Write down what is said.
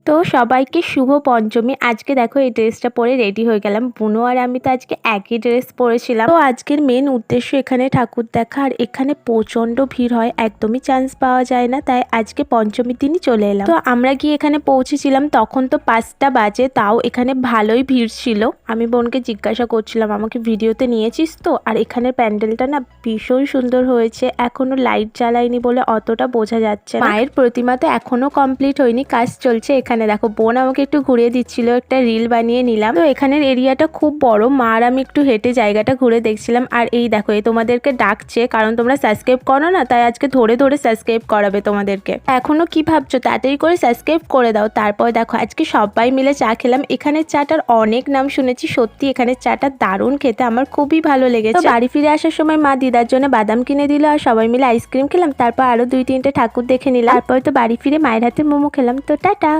তো সবাইকে শুভ পঞ্চমী। আজকে দেখো এই ড্রেসটা পরে রেডি হয়ে গেলাম। বুনো আর আমি তো আজকে একই ড্রেস পরেছিলাম। তো আজকের মেন উদ্দেশ্য এখানে ঠাকুর দেখা, আর এখানে প্রচন্ড ভিড় হয়, একদমই চান্স পাওয়া যায় না, তাই আজকে পঞ্চমীর দিনই চলে এলাম। তো আমরা গিয়ে এখানে পৌঁছেছিলাম তখন তো 5টা বাজে, তাও এখানে ভালোই ভিড় ছিল। আমি বোনকে জিজ্ঞাসা করছিলাম আমাকে ভিডিওতে নিয়েছিস তো, আর এখানের প্যান্ডেলটা না ভীষণ সুন্দর হয়েছে। এখনো লাইট জ্বালায়নি বলে অতটা বোঝা যাচ্ছে না। মায়ের প্রতিমা তো এখনো কমপ্লিট হয়নি, কাজ চলছে। এখানে দেখো বোন আমাকে একটু ঘুরিয়ে দিচ্ছিল, একটা রিল বানিয়ে নিলাম। তো এখানের এরিয়াটা খুব বড়, মা আর আমি একটু হেঁটে জায়গাটা ঘুরে দেখছিলাম। আর এই দেখো এই তোমাদেরকে ডাকছে, কারণ তোমরা সাবস্ক্রাইব করো না, তাই আজকে ধরে ধরে সাবস্ক্রাইব করাবে তোমাদেরকে। এখনো কি ভাবছো, তাড়াতাড়ি করে সাবস্ক্রাইব করে দাও। তারপর দেখো আজকে সবাই মিলে চা খেলাম। এখানে চাটার অনেক নাম শুনেছি, সত্যি এখানে চাটা দারুণ খেতে, আমার খুবই ভালো লেগেছে। বাড়ি ফিরে আসার সময় মা দিদার জন্য বাদাম কিনে দিল, আর সবাই মিলে আইসক্রিম খেলাম। তারপর আরো 2-3টে ঠাকুর দেখে নিলাম। তারপর তো বাড়ি ফিরে মায়ের হাতে মোমো খেলাম। তো টাটা।